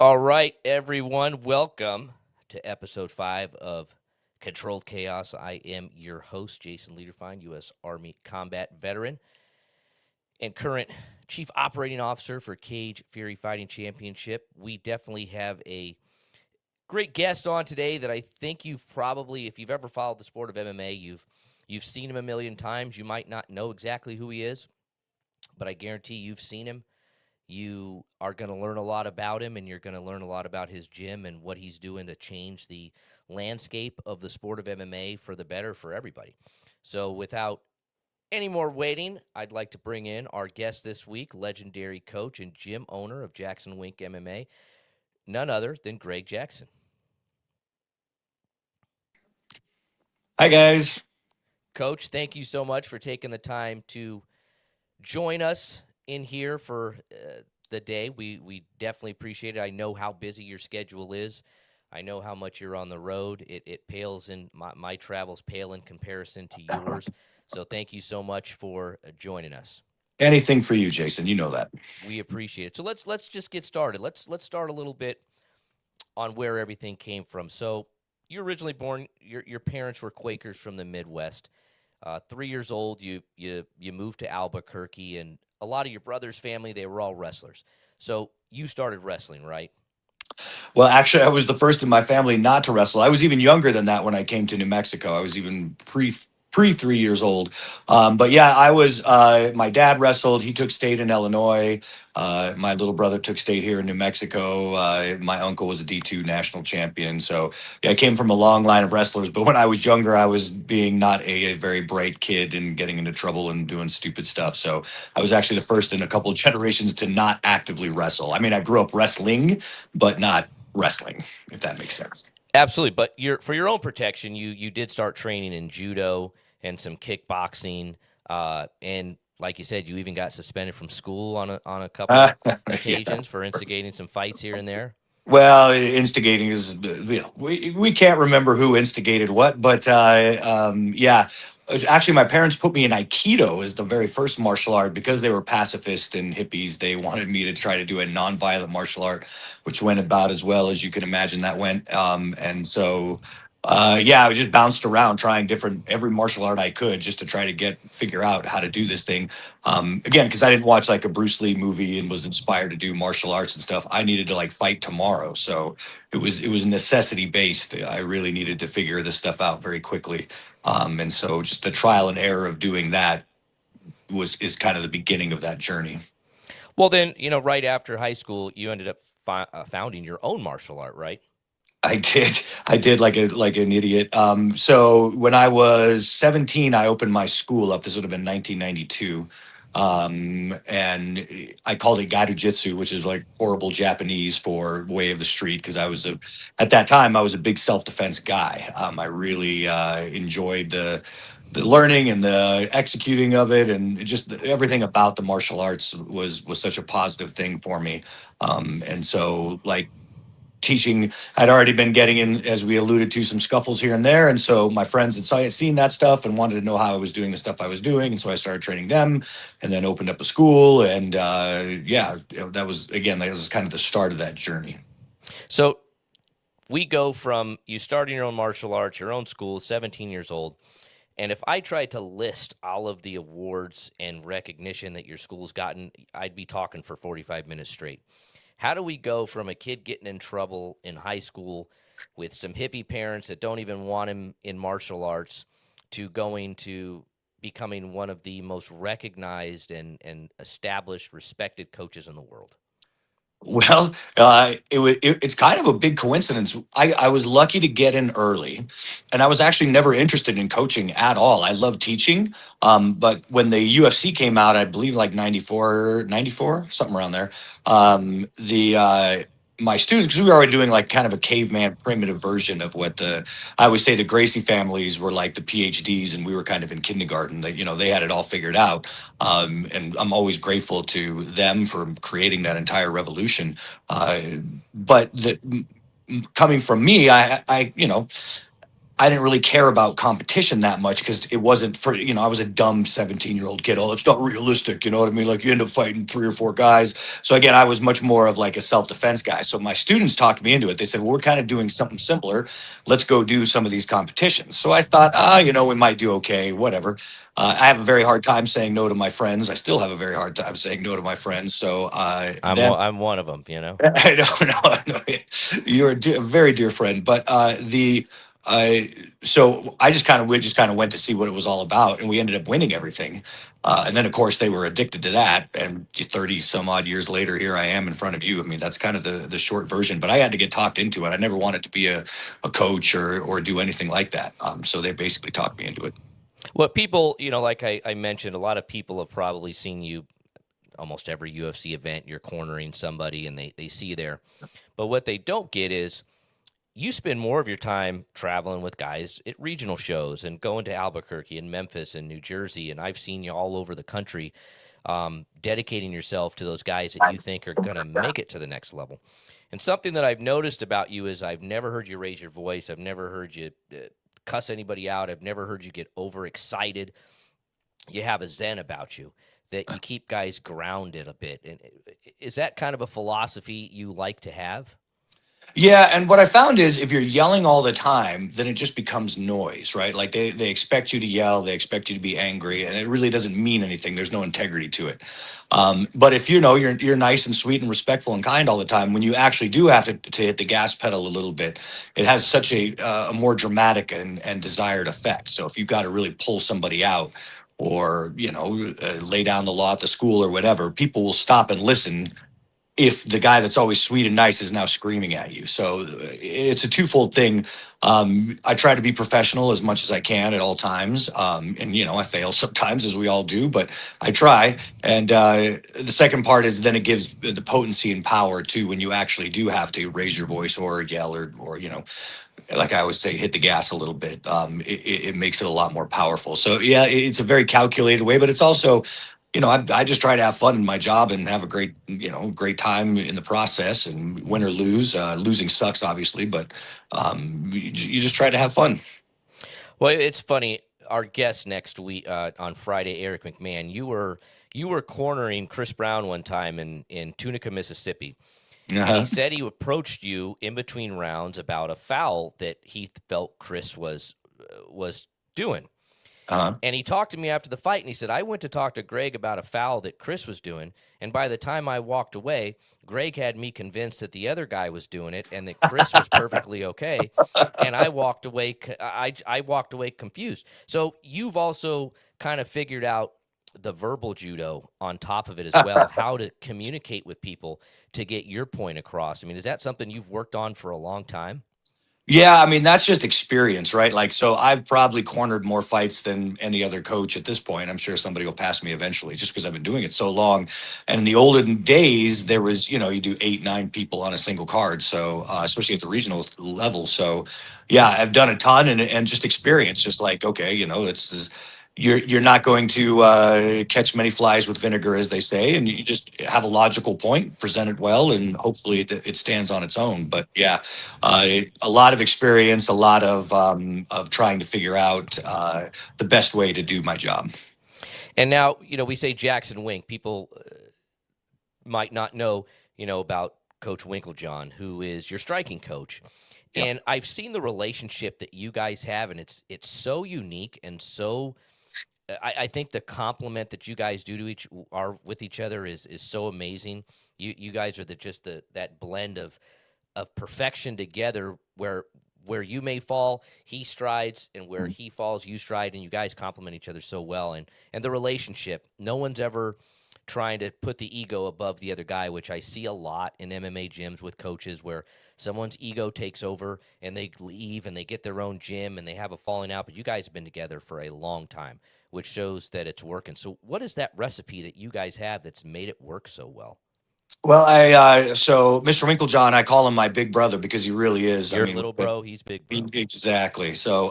All right, everyone, welcome to episode 5 of Controlled Chaos. I am your host, Jason Liederfine, U.S. Army combat veteran and current Chief Operating Officer for Cage Fury Fighting Championship. We definitely have a great guest on today that I think you've probably, if you've ever followed the sport of MMA, you've seen him a million times. You might not know exactly who he is, but I guarantee you've seen him. You are going to learn a lot about him, and you're going to learn a lot about his gym and what he's doing to change the landscape of the sport of MMA for the better for everybody. So, without any more waiting, I'd like to bring in our guest this week, legendary coach and gym owner of JacksonWink MMA, none other than Greg Jackson. Hi, guys. Coach, thank you so much for taking the time to join us in here for the day. We definitely appreciate it. I know how busy your schedule is. I know how much you're on the road. It pales in my travels pale in comparison to yours. So thank you so much for joining us. Anything for you, Jason. You know that. We appreciate it. So let's just get started. Let's start a little bit on where everything came from. So you're originally born. Your parents were Quakers from the Midwest. 3 years old, you moved to Albuquerque, and a lot of your brother's family, they were all wrestlers. So you started wrestling, right? Well, actually, I was the first in my family not to wrestle. I was even younger than that when I came to New Mexico. I was even pre 3 years old. But yeah, I was. My dad wrestled. He took state in Illinois. My little brother took state here in New Mexico. My uncle was a D2 national champion. So yeah, I came from a long line of wrestlers. But when I was younger, I was being not a very bright kid and getting into trouble and doing stupid stuff. So I was actually the first in a couple of generations to not actively wrestle. I mean, I grew up wrestling, but not wrestling, if that makes sense. Absolutely. But for your own protection, you did start training in judo and some kickboxing, and like you said, you even got suspended from school on a couple Yeah. occasions for instigating some fights here and there. Well, instigating is, we can't remember who instigated what, but yeah. Actually, my parents put me in Aikido as the very first martial art because they were pacifist and hippies. They wanted me to try to do a nonviolent martial art, which went about as well as you can imagine that went. And so, yeah, I just bounced around trying every martial art I could just to try to figure out how to do this thing. Again, because I didn't watch like a Bruce Lee movie and was inspired to do martial arts and stuff. I needed to like fight tomorrow, so it was necessity based. I really needed to figure this stuff out very quickly, and so just the trial and error of doing that is kind of the beginning of that journey. Well, then right after high school, you ended up founding your own martial art, right? I did like an idiot. So when I was 17, I opened my school up. This would have been 1992. And I called it Gaijutsu, which is like horrible Japanese for way of the street. Because at that time, I was a big self defense guy. I really enjoyed the learning and the executing of it, and everything about the martial arts was such a positive thing for me. And so like teaching, I'd already been getting in, as we alluded to, some scuffles here and there. And so my friends had seen that stuff and wanted to know how I was doing the stuff I was doing. And so I started training them and then opened up a school. And yeah, that was kind of the start of that journey. So we go from you starting your own martial arts, your own school, 17 years old. And if I tried to list all of the awards and recognition that your school's gotten, I'd be talking for 45 minutes straight. How do we go from a kid getting in trouble in high school with some hippie parents that don't even want him in martial arts to going to becoming one of the most recognized and established, respected coaches in the world? Well, it's kind of a big coincidence. I was lucky to get in early, and I was actually never interested in coaching at all. I love teaching. But when the UFC came out, I believe like 94, something around there. The My students, because we were already doing like kind of a caveman primitive version of what I always say the Gracie families were like the PhDs, and we were kind of in kindergarten. They had it all figured out. And I'm always grateful to them for creating that entire revolution. But coming from me, I didn't really care about competition that much because it wasn't for, I was a dumb 17-year-old kid. Oh, it's not realistic. You know what I mean? Like you end up fighting three or four guys. So again, I was much more of like a self-defense guy. So my students talked me into it. They said, well, we're kind of doing something similar. Let's go do some of these competitions. So I thought, we might do okay, whatever. I have a very hard time saying no to my friends. I still have a very hard time saying no to my friends. So then I'm one of them, you know. I don't know. No, you're a very dear friend, but uh, so I just kind of we just kind of went to see what it was all about, and we ended up winning everything. And then, of course, they were addicted to that. And 30 some odd years later, here I am in front of you. I mean, that's kind of the short version. But I had to get talked into it. I never wanted to be a coach or do anything like that. So they basically talked me into it. What people, like I mentioned, a lot of people have probably seen you almost every UFC event. You're cornering somebody, and they see you there. But what they don't get is you spend more of your time traveling with guys at regional shows and going to Albuquerque and Memphis and New Jersey. And I've seen you all over the country, dedicating yourself to those guys that you think are going to make it to the next level. And something that I've noticed about you is I've never heard you raise your voice. I've never heard you cuss anybody out. I've never heard you get overexcited. You have a zen about you that you keep guys grounded a bit. And is that kind of a philosophy you like to have? Yeah, and what I found is if you're yelling all the time, then it just becomes noise, right? Like they expect you to yell, they expect you to be angry, and it really doesn't mean anything. There's no integrity to it. But if you're nice and sweet and respectful and kind all the time, when you actually do have to hit the gas pedal a little bit, it has such a more dramatic and desired effect. So if you've got to really pull somebody out, or lay down the law at the school or whatever, people will stop and listen if the guy that's always sweet and nice is now screaming at you. So it's a twofold thing. I try to be professional as much as I can at all times. And, I fail sometimes, as we all do, but I try. And the second part is then it gives the potency and power too when you actually do have to raise your voice or yell or like I always say, hit the gas a little bit. It makes it a lot more powerful. So yeah, it's a very calculated way, but it's also, I just try to have fun in my job and have a great time in the process. And win or lose, losing sucks, obviously, but you just try to have fun. Well, it's funny. Our guest next week on Friday, Eric McMahon, you were cornering Chris Brown one time in Tunica, Mississippi, and he Uh-huh. said he approached you in between rounds about a foul that he felt Chris was doing. Uh-huh. And he talked to me after the fight, and he said, I went to talk to Greg about a foul that Chris was doing. And by the time I walked away, Greg had me convinced that the other guy was doing it and that Chris was perfectly okay. And I walked away. I walked away confused. So you've also kind of figured out the verbal judo on top of it as well, how to communicate with people to get your point across. I mean, is that something you've worked on for a long time? Yeah, I mean, that's just experience, right? Like, so I've probably cornered more fights than any other coach at this point. I'm sure somebody will pass me eventually just because I've been doing it so long. And in the olden days, there was, you do 8, 9 people on a single card. So, especially at the regional level. So, yeah, I've done a ton and just experience, just like, okay, you're not going to catch many flies with vinegar, as they say, and you just have a logical point, present it well, and hopefully it stands on its own. But yeah, a lot of experience, a lot of trying to figure out the best way to do my job. And now, we say Jackson Wink. People might not know, about Coach Winklejohn, who is your striking coach. Yeah. And I've seen the relationship that you guys have, and it's so unique and so. I think the compliment that you guys do to each are with each other is so amazing. You guys are that blend of perfection together, where you may fall, he strides, and where he falls, you stride, and you guys complement each other so well. And the relationship, no one's ever trying to put the ego above the other guy, which I see a lot in MMA gyms with coaches where someone's ego takes over and they leave and they get their own gym and they have a falling out. But you guys have been together for a long time, which shows that it's working. So, what is that recipe that you guys have that's made it work so well? Well, so Mr. Winklejohn, I call him my big brother because he really is. I You're mean, little bro, he's big bro. exactly. So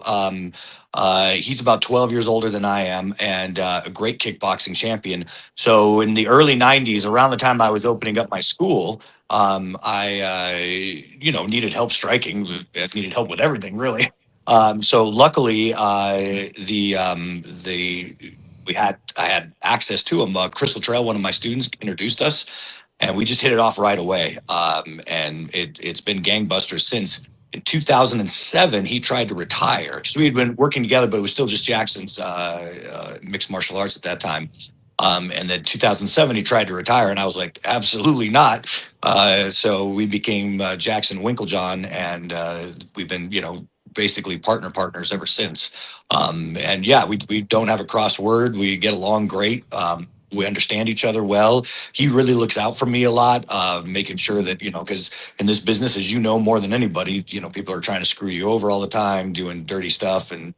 he's about 12 years older than I am and a great kickboxing champion. So in the early 90s, around the time I was opening up my school, I needed help striking. I needed help with everything, really. So luckily, the I had access to him. Crystal Trail, one of my students, introduced us, and we just hit it off right away. And it's been gangbusters since. In 2007, he tried to retire. So we had been working together, but it was still just Jackson's mixed martial arts at that time. And then 2007, he tried to retire, and I was like, absolutely not. So we became Jackson Winklejohn, and we've been, basically partners ever since. And yeah, we don't have a cross word. We get along great. We understand each other well. He really looks out for me a lot, making sure that, because in this business, as you know, more than anybody, people are trying to screw you over all the time, doing dirty stuff. And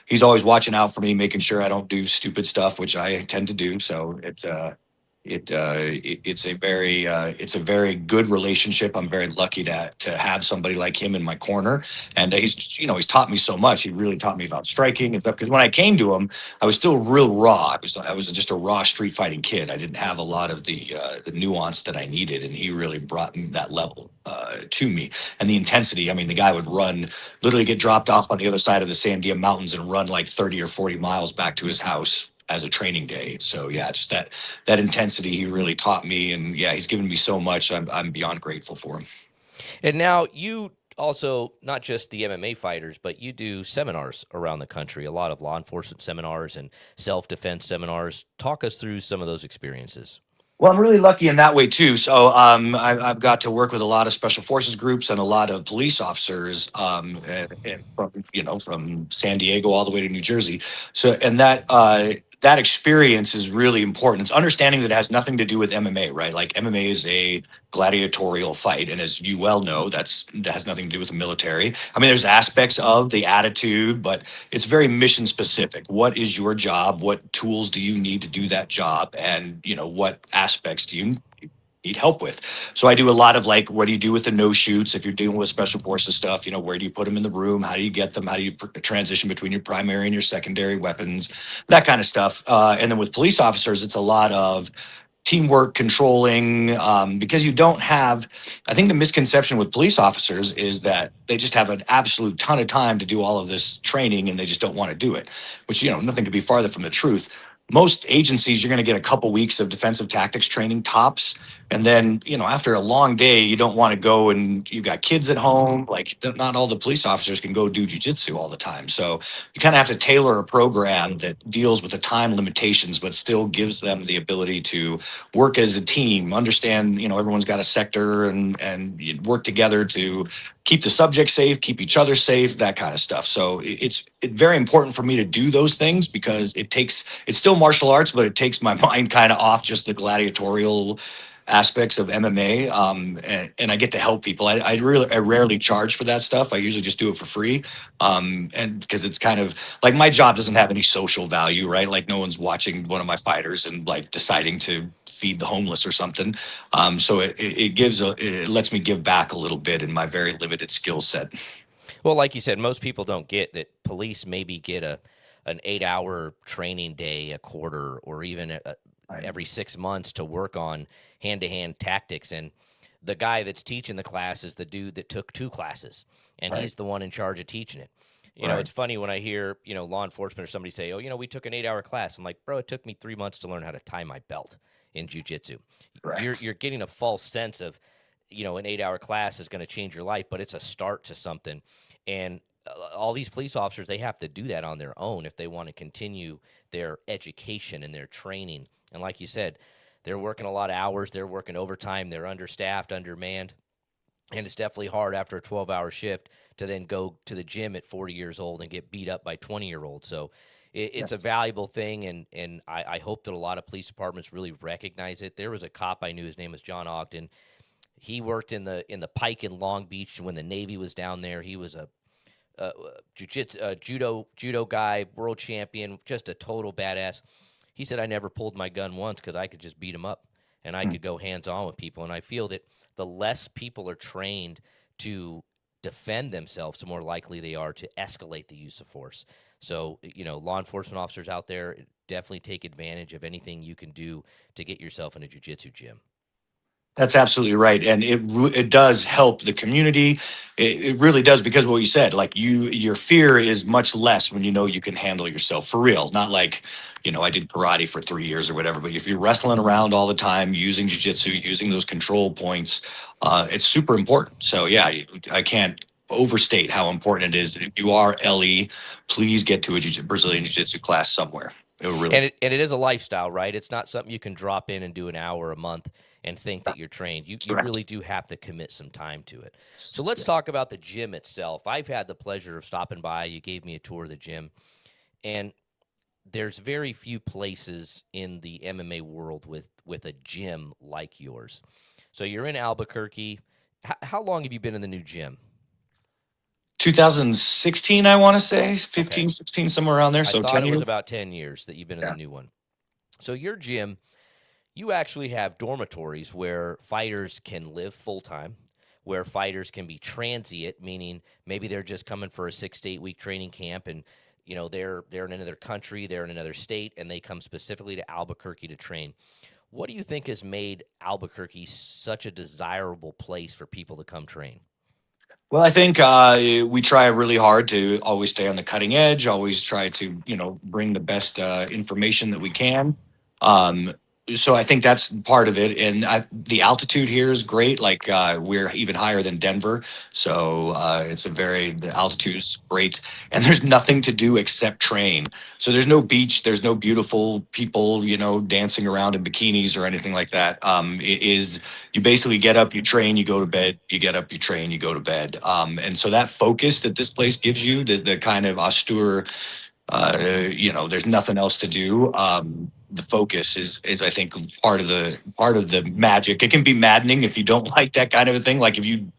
he's always watching out for me, making sure I don't do stupid stuff, which I tend to do. So it's a very good relationship. I'm very lucky to have somebody like him in my corner, and he's taught me so much. He really taught me about striking and stuff. Because when I came to him, I was still real raw. I was just a raw street fighting kid. I didn't have a lot of the nuance that I needed, and he really brought that level to me, and the intensity. I mean, the guy would run, literally get dropped off on the other side of the Sandia Mountains and run like 30 or 40 miles back to his house as a training day. So yeah, just that intensity he really taught me, and yeah, he's given me so much. I'm beyond grateful for him. And now you also, not just the MMA fighters, but you do seminars around the country, a lot of law enforcement seminars and self defense seminars. Talk us through some of those experiences. Well, I'm really lucky in that way too. So I've got to work with a lot of special forces groups and a lot of police officers, and from San Diego all the way to New Jersey. So and that experience is really important. It's understanding that it has nothing to do with MMA, right? Like MMA is a gladiatorial fight, and as you well know, that has nothing to do with the military. I mean, there's aspects of the attitude, but it's very mission specific. What is your job? What tools do you need to do that job? And, what aspects do you need help with? So I do a lot of like, what do you do with the no shoots? If you're dealing with special forces stuff, where do you put them in the room? How do you get them? How do you transition between your primary and your secondary weapons? That kind of stuff. And then with police officers, it's a lot of teamwork, controlling, because you don't have. I think the misconception with police officers is that they just have an absolute ton of time to do all of this training and they just don't want to do it, which, nothing could be farther from the truth. Most agencies, you're going to get a couple weeks of defensive tactics training tops. And then, after a long day, you don't want to go, and you got kids at home. Like, not all the police officers can go do jujitsu all the time. So you kind of have to tailor a program that deals with the time limitations, but still gives them the ability to work as a team, understand, everyone's got a sector, and you work together to keep the subject safe, keep each other safe, that kind of stuff. So it's very important for me to do those things because it's still martial arts, but it takes my mind kind of off just the gladiatorial aspects of MMA. And I get to help people. I rarely charge for that stuff. I usually just do it for free. And because it's kind of like my job doesn't have any social value, right? Like no one's watching one of my fighters and like deciding to feed the homeless or something. So it lets me give back a little bit in my very limited skill set. Well, like you said, most people don't get that police maybe get an 8 hour training day a quarter or even Right. every 6 months to work on hand to hand tactics. And the guy that's teaching the class is the dude that took 2 classes, and Right. he's the one in charge of teaching it. Right. It's funny when I hear, law enforcement or somebody say, oh, we took an 8 hour class. I'm like, bro, it took me 3 months to learn how to tie my belt in jujitsu. You're Correct. getting a false sense of, an 8 hour class is going to change your life, but it's a start to something. And all these police officers, they have to do that on their own if they want to continue their education and their training. And like you said, they're working a lot of hours, they're working overtime, they're understaffed, undermanned. And it's definitely hard after a 12-hour shift to then go to the gym at 40 years old and get beat up by 20-year-olds. So it's a Yes. valuable thing, and I hope that a lot of police departments really recognize it. There was a cop I knew, his name was John Ogden. He worked in the Pike in Long Beach when the Navy was down there. He was a jiu-jitsu, judo guy, world champion, just a total badass. He said I never pulled my gun once because I could just beat him up and I Mm. could go hands on with people. And I feel that the less people are trained to defend themselves, the more likely they are to escalate the use of force. So, law enforcement officers out there, definitely take advantage of anything you can do to get yourself in a jiu-jitsu gym. That's absolutely right, and it does help the community. It really does, because what you said, like, your fear is much less when you know you can handle yourself for real. Not like, I did karate for 3 years or whatever, but if you're wrestling around all the time using jujitsu, using those control points, it's super important. So yeah, I can't overstate how important it is. If you are LE, please get to a Brazilian jiu-jitsu class somewhere. It will really. And it is a lifestyle, right? It's not something you can drop in and do an hour a month and think that you're trained. You Correct. really do have to commit some time to it. So let's talk about the gym itself. I've had the pleasure of stopping by. You gave me a tour of the gym, and there's very few places in the MMA world with a gym like yours. So you're in Albuquerque. How long have you been in the new gym? 2016, I want to say Okay. 15, 16, somewhere around there. I So thought 10 it was years. about 10 years that you've been in the Yeah. new one. So your gym, you actually have dormitories where fighters can live full time, where fighters can be transient, meaning maybe they're just coming for a 6 to 8 week training camp, and they're in another country, they're in another state, and they come specifically to Albuquerque to train. What do you think has made Albuquerque such a desirable place for people to come train? Well, I think we try really hard to always stay on the cutting edge, always try to, bring the best information that we can. Um, so I think that's part of it. And the altitude here is great. Like, we're even higher than Denver. So the altitude's great. And there's nothing to do except train. So there's no beach, there's no beautiful people, dancing around in bikinis or anything like that. It is You basically get up, you train, you go to bed, you get up, you train, you go to bed. And so that focus that this place gives you, the kind of austere, there's nothing else to do. The focus is I think part of the magic. It can be maddening if you don't like that kind of a thing. Like if you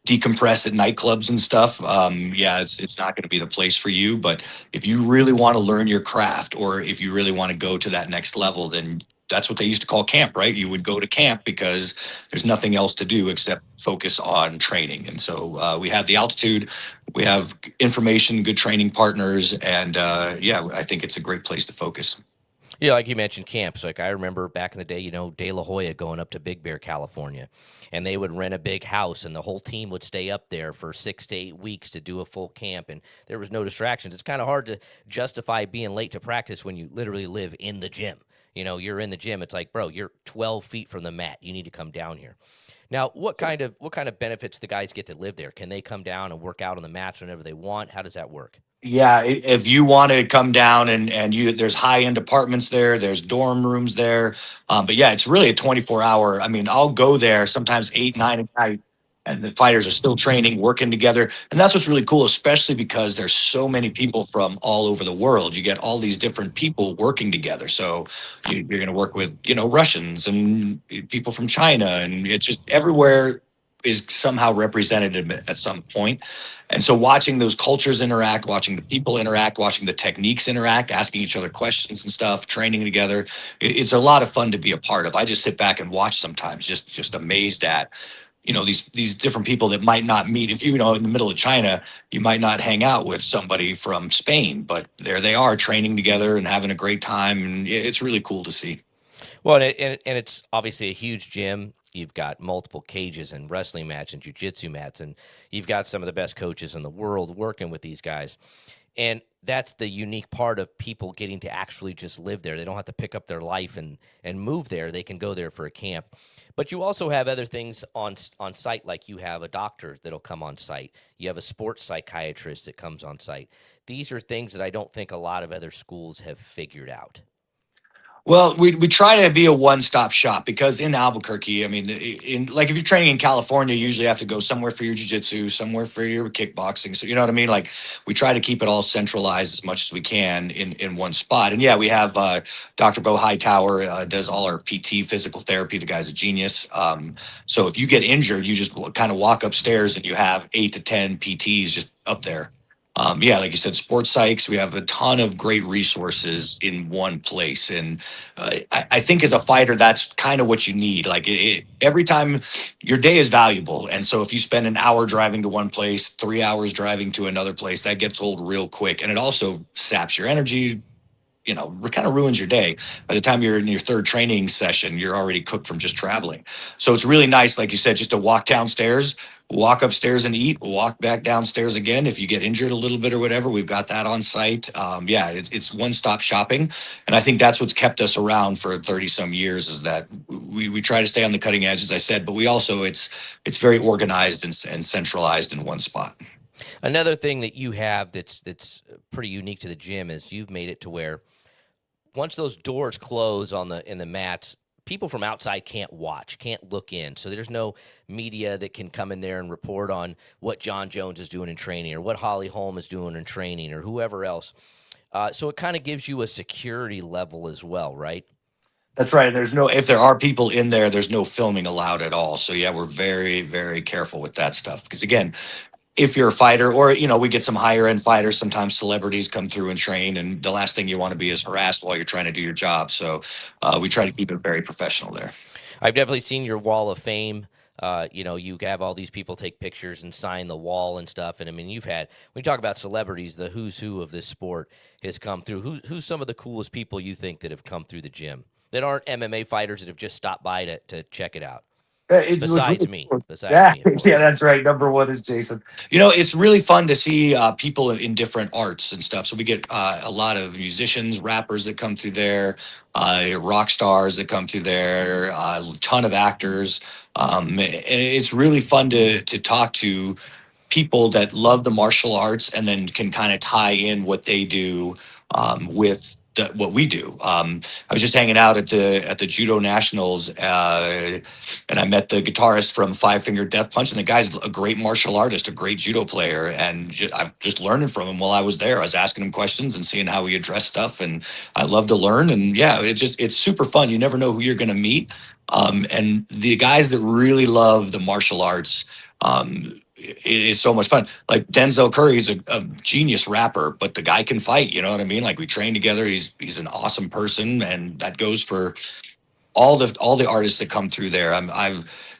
decompress at nightclubs and stuff, yeah, it's not going to be the place for you. But if you really want to learn your craft, or if you really want to go to that next level, then that's what they used to call camp, right? You would go to camp because there's nothing else to do except focus on training. And so we have the altitude, we have information, good training partners, and yeah, I think it's a great place to focus. Yeah, like you mentioned camps. Like I remember back in the day, De La Hoya going up to Big Bear, California, and they would rent a big house, and the whole team would stay up there for 6 to 8 weeks to do a full camp, and there was no distractions. It's kind of hard to justify being late to practice when you literally live in the gym. You're in the gym. It's like, bro, you're 12 feet from the mat. You need to come down here. Now, what kind of benefits the guys get to live there? Can they come down and work out on the mats whenever they want? How does that work? Yeah, if you want to come down, and there's high end apartments there, there's dorm rooms there. But yeah, it's really a 24-hour. I mean, I'll go there sometimes 8, 9 at night, and the fighters are still training, working together, and that's what's really cool, especially because there's so many people from all over the world. You get all these different people working together. So you're going to work with Russians and people from China, and it's just everywhere is somehow represented at some point. And so watching those cultures interact, watching the people interact, watching the techniques interact, asking each other questions and stuff, training together, it's a lot of fun to be a part of. I just sit back and watch sometimes, just amazed at these different people that might not meet. If in the middle of China, you might not hang out with somebody from Spain, but there they are training together and having a great time, and it's really cool to see. Well, and it's obviously a huge gym. You've got multiple cages and wrestling mats and jujitsu mats, and you've got some of the best coaches in the world working with these guys. And that's the unique part of people getting to actually just live there. They don't have to pick up their life and move there. They can go there for a camp. But you also have other things on site, like you have a doctor that'll come on site. You have a sports psychiatrist that comes on site. These are things that I don't think a lot of other schools have figured out. Well, we try to be a one-stop shop, because in Albuquerque, I mean, in like if you're training in California, you usually have to go somewhere for your jiu-jitsu, somewhere for your kickboxing. So you know what I mean? Like we try to keep it all centralized as much as we can in one spot. And yeah, we have Dr. Bo Hightower does all our PT physical therapy. The guy's a genius. So if you get injured, you just kind of walk upstairs and you have 8 to 10 PTs just up there. Yeah, like you said, sports psychs. We have a ton of great resources in one place, and I think as a fighter, that's kind of what you need. Like every time, your day is valuable, and so if you spend an hour driving to one place, 3 hours driving to another place, that gets old real quick, and it also saps your energy. kind of ruins your day. By the time you're in your third training session, you're already cooked from just traveling. So it's really nice, like you said, just to walk downstairs, walk upstairs and eat, walk back downstairs again. If you get injured a little bit or whatever, we've got that on site. Yeah, it's one stop shopping, and I think that's what's kept us around for 30 some years. Is that we try to stay on the cutting edge, as I said, but we also it's very organized and centralized in one spot. Another thing that you have that's pretty unique to the gym is you've made it to where once those doors close on the in the mats, people from outside can't watch, can't look in. So there's no media that can come in there and report on what John Jones is doing in training or what Holly Holm is doing in training or whoever else. So it kind of gives you a security level as well, right? That's right. And there's no, if there are people in there, there's no filming allowed at all. So yeah, we're very, very careful with that stuff. Because again, if you're a fighter, or we get some higher end fighters, sometimes celebrities come through and train, and the last thing you want to be is harassed while you're trying to do your job. So we try to keep it very professional there. I've definitely seen your wall of fame. You have all these people take pictures and sign the wall and stuff. And I mean, when you talk about celebrities, the who's who of this sport has come through. Who's some of the coolest people you think that have come through the gym that aren't MMA fighters that have just stopped by to check it out? It was Besides really me, cool. besides Yeah, me, of yeah, course. that's right. Number one is Jason. It's really fun to see people in different arts and stuff. So we get a lot of musicians, rappers that come through there, rock stars that come through there, a ton of actors. And it's really fun to talk to people that love the martial arts and then can kind of tie in what they do with what we do. I was just hanging out at the Judo Nationals, and I met the guitarist from Five Finger Death Punch, and the guy's a great martial artist, a great judo player, and I'm just learning from him while I was there. I was asking him questions and seeing how he addressed stuff, and I love to learn. And yeah, it's super fun. You never know who you're going to meet. And the guys that really love the martial arts. It's so much fun. Like Denzel Curry's a genius rapper, but the guy can fight. You know what I mean? Like we train together. He's an awesome person, and that goes for all the artists that come through there.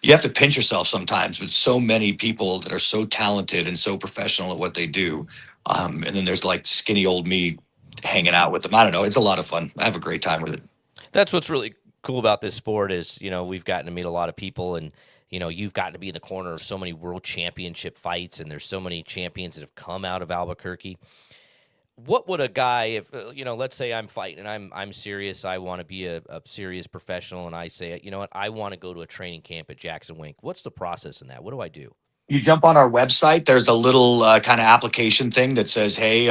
You have to pinch yourself sometimes with so many people that are so talented and so professional at what they do. And then there's like skinny old me hanging out with them. I don't know. It's a lot of fun. I have a great time with it. That's what's really cool about this sport is, we've gotten to meet a lot of people and, you've gotten to be in the corner of so many world championship fights and there's so many champions that have come out of Albuquerque. What would a guy, if, let's say I'm fighting and I'm serious, I want to be a serious professional and I say, you know what, I want to go to a training camp at JacksonWink. What's the process in that? What do I do? You jump on our website. There's a little kind of application thing that says, "Hey,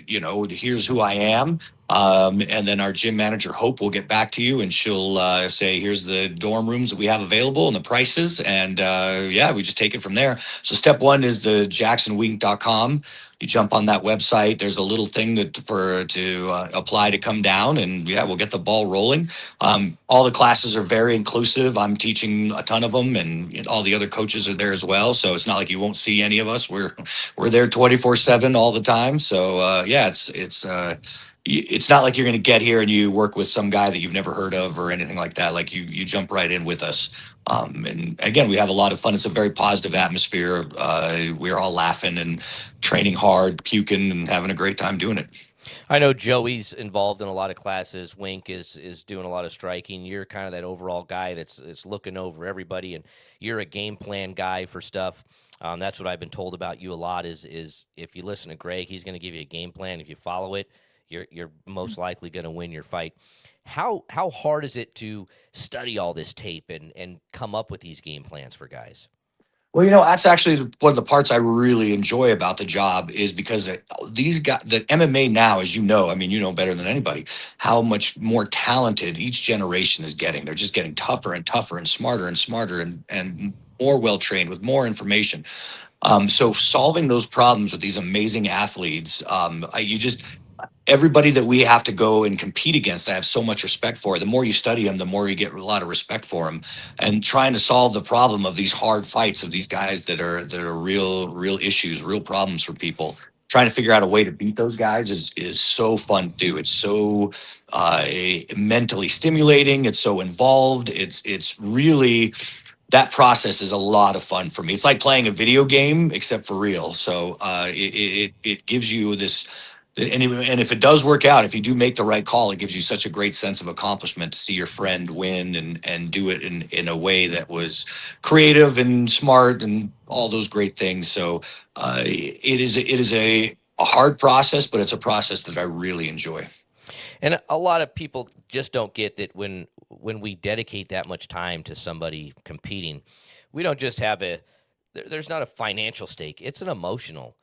here's who I am." And then our gym manager Hope will get back to you, and she'll say, "Here's the dorm rooms that we have available and the prices." And yeah, we just take it from there. So step one is the JacksonWink.com. You jump on that website. There's a little thing to apply to come down, and yeah, we'll get the ball rolling. All the classes are very inclusive. I'm teaching a ton of them, and all the other coaches are there as well. So it's not like you won't see any of us. We're there 24/7 all the time. So yeah, it's not like you're going to get here and you work with some guy that you've never heard of or anything like that. Like you jump right in with us. And again, we have a lot of fun. It's a very positive atmosphere. We're all laughing and training hard, puking, and having a great time doing it. I know Joey's involved in a lot of classes. Wink is doing a lot of striking. You're kind of that overall guy that's looking over everybody, and you're a game plan guy for stuff. That's what I've been told about you a lot. Is if you listen to Greg, he's going to give you a game plan. If you follow it, you're most likely going to win your fight. How hard is it to study all this tape and come up with these game plans for guys? Well, that's actually one of the parts I really enjoy about the job is because these guys, the MMA now, as you know, I mean, you know better than anybody, how much more talented each generation is getting. They're just getting tougher and tougher and smarter and more well trained with more information. So solving those problems with these amazing athletes, everybody that we have to go and compete against, I have so much respect for. The more you study them, the more you get a lot of respect for them. And trying to solve the problem of these hard fights of these guys that are real issues, real problems for people. Trying to figure out a way to beat those guys is so fun to do. It's so mentally stimulating. It's so involved. It's really that process is a lot of fun for me. It's like playing a video game except for real. So it gives you this and if it does work out, if you do make the right call, it gives you such a great sense of accomplishment to see your friend win and do it in a way that was creative and smart and all those great things. So it is a hard process, but it's a process that I really enjoy. And a lot of people just don't get that when we dedicate that much time to somebody competing, we don't just have there's not a financial stake. It's an emotional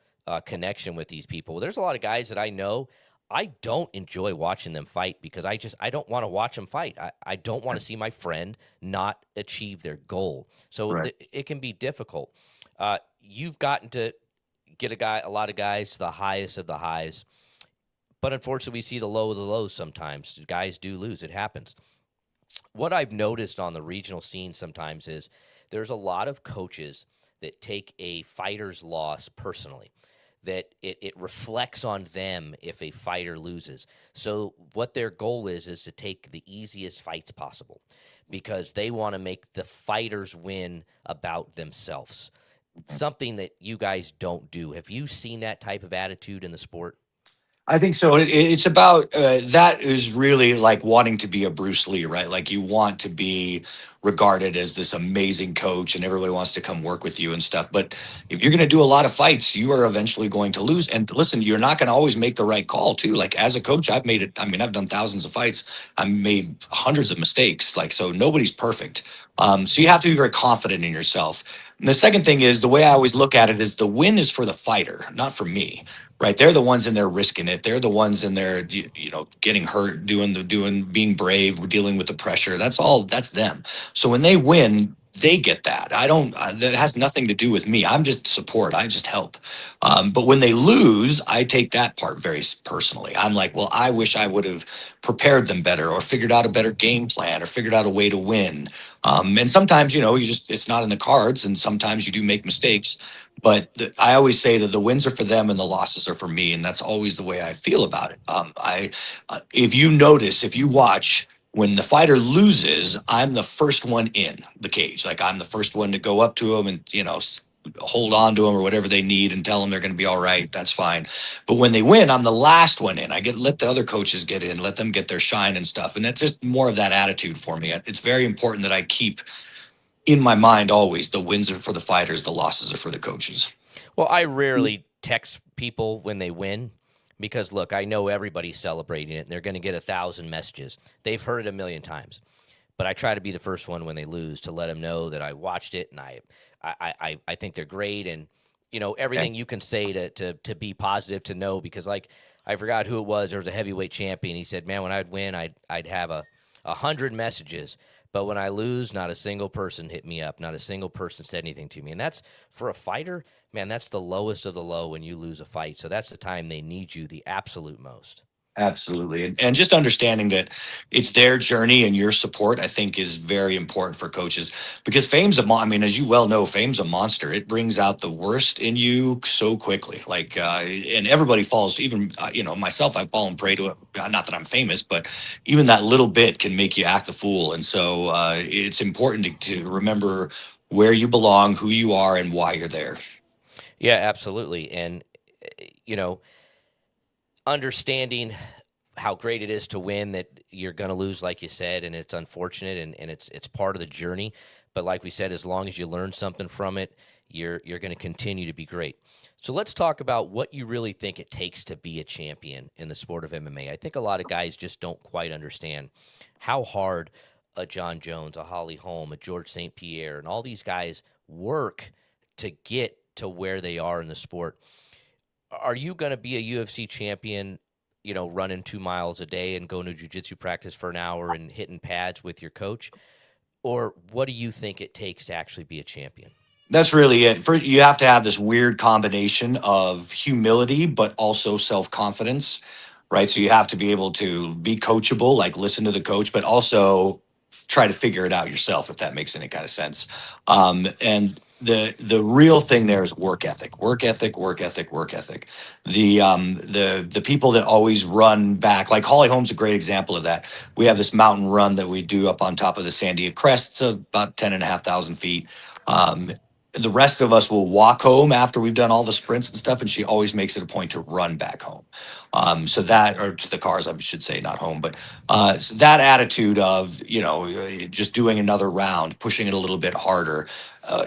connection with these people. There's a lot of guys that I know. I don't enjoy watching them fight because I don't want to watch them fight. I don't want to see my friend not achieve their goal. So Right. it can be difficult. You've gotten to get a lot of guys to the highest of the highs, but unfortunately, we see the low of the lows sometimes. Guys do lose. It happens. What I've noticed on the regional scene sometimes is there's a lot of coaches that take a fighter's loss personally, that it reflects on them if a fighter loses. So what their goal is to take the easiest fights possible because they want to make the fighters win about themselves. Something that you guys don't do. Have you seen that type of attitude in the sport? I think so. It's about that is really like wanting to be a Bruce Lee, right? Like you want to be regarded as this amazing coach, and everybody wants to come work with you and stuff. But if you're going to do a lot of fights, you are eventually going to lose. And listen, you're not going to always make the right call, too. Like as a coach, I've made it. I mean, I've done thousands of fights. I've made hundreds of mistakes. Like so, nobody's perfect. So you have to be very confident in yourself. And the second thing is the way I always look at it is the win is for the fighter, not for me, right? They're the ones in there risking it. They're the ones in there, getting hurt, being brave, dealing with the pressure. That's them. So when they win, they get that. I don't, that has nothing to do with me. I'm just support. I just help. But when they lose, I take that part very personally. I'm like, well, I wish I would have prepared them better or figured out a better game plan or figured out a way to win. And sometimes, it's not in the cards. And sometimes you do make mistakes. But I always say that the wins are for them and the losses are for me, and that's always the way I feel about it. If you notice, if you watch, when the fighter loses, I'm the first one in the cage. Like I'm the first one to go up to him and hold on to them or whatever they need and tell them they're going to be all right. That's fine. But when they win, I'm the last one in. Let the other coaches get in, let them get their shine and stuff. And that's just more of that attitude for me. It's very important that I keep in my mind always the wins are for the fighters, the losses are for the coaches. Well, I rarely text people when they win because look, I know everybody's celebrating it and they're going to get 1,000 messages. They've heard it a million times, but I try to be the first one when they lose to let them know that I watched it and I think they're great and Okay. everything you can say to be positive to know because like I forgot who it was. There was a heavyweight champion. He said, "Man, when I'd win, I'd have 100 messages." But when I lose, not a single person hit me up. Not a single person said anything to me. And that's for a fighter, man, that's the lowest of the low when you lose a fight. So that's the time they need you the absolute most. Absolutely. And just understanding that it's their journey and your support, I think, is very important for coaches because I mean, as you well know, fame's a monster. It brings out the worst in you so quickly. Like, and everybody falls, even, myself, I've fallen prey to it. Not that I'm famous, but even that little bit can make you act a fool. And so it's important to remember where you belong, who you are, and why you're there. Yeah, absolutely. And, you know, understanding how great it is to win that you're going to lose like you said and it's unfortunate and it's part of the journey but like we said as long as you learn something from it you're going to continue to be great. So let's talk about what you really think it takes to be a champion in the sport of MMA. I think a lot of guys just don't quite understand how hard a John Jones, a Holly Holm, a George St. Pierre and all these guys work to get to where they are in the sport. Are you going to be a UFC champion, running 2 miles a day and going to jujitsu practice for an hour and hitting pads with your coach? Or what do you think it takes to actually be a champion? That's really it. You have to have this weird combination of humility, but also self confidence, right? So you have to be able to be coachable, like listen to the coach, but also try to figure it out yourself, if that makes any kind of sense. And the real thing there is work ethic, work ethic, work ethic, work ethic. The people that always run back, like Holly Holm's a great example of that. We have this mountain run that we do up on top of the Sandia Crest. It's about 10,500 feet. Um, the rest of us will walk home after we've done all the sprints and stuff, and she always makes it a point to run back home. So that, or to the cars, I should say, not home, but so that attitude of, just doing another round, pushing it a little bit harder,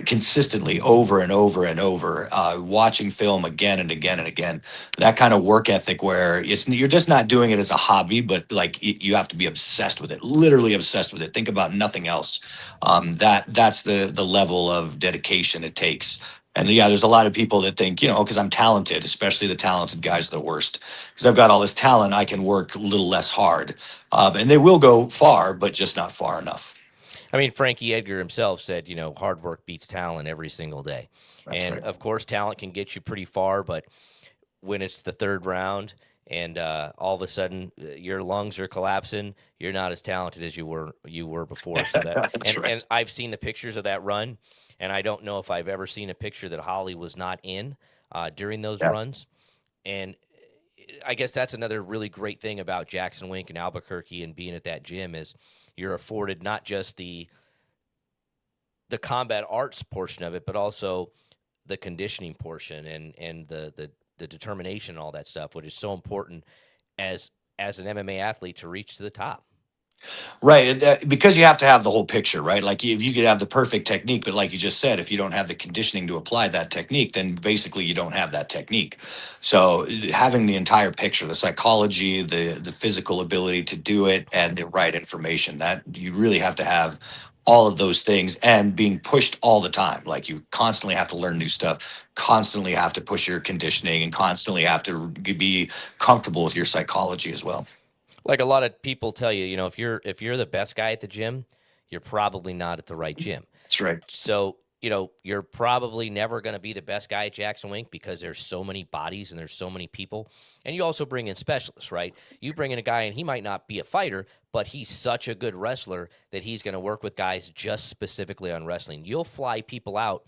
consistently over and over and over, watching film again and again and again, that kind of work ethic where you're just not doing it as a hobby, but like you have to be obsessed with it, literally obsessed with it. Think about nothing else. That's the level of dedication it takes. And yeah, there's a lot of people that think, because I'm talented, especially the talented guys are the worst. Because I've got all this talent, I can work a little less hard. And they will go far, but just not far enough. I mean, Frankie Edgar himself said, hard work beats talent every single day. That's And right. of course, talent can get you pretty far, but when it's the third round and all of a sudden your lungs are collapsing, you're not as talented as you were before. So that That's and right. I've seen the pictures of that run, and I don't know if I've ever seen a picture that Holly was not in during those Yeah. runs. And I guess that's another really great thing about Jackson Wink and Albuquerque and being at that gym is you're afforded not just the combat arts portion of it, but also the conditioning portion and the determination and all that stuff, which is so important as an MMA athlete to reach to the top. Right. Because you have to have the whole picture, right? Like if you could have the perfect technique, but like you just said, if you don't have the conditioning to apply that technique, then basically you don't have that technique. So having the entire picture, the psychology, the physical ability to do it, and the right information, that you really have to have all of those things and being pushed all the time. Like you constantly have to learn new stuff, constantly have to push your conditioning, and constantly have to be comfortable with your psychology as well. Like a lot of people tell you, if you're the best guy at the gym, you're probably not at the right gym. That's right. So, you're probably never going to be the best guy at Jackson Wink because there's so many bodies and there's so many people. And you also bring in specialists, right? You bring in a guy and he might not be a fighter, but he's such a good wrestler that he's going to work with guys just specifically on wrestling. You'll fly people out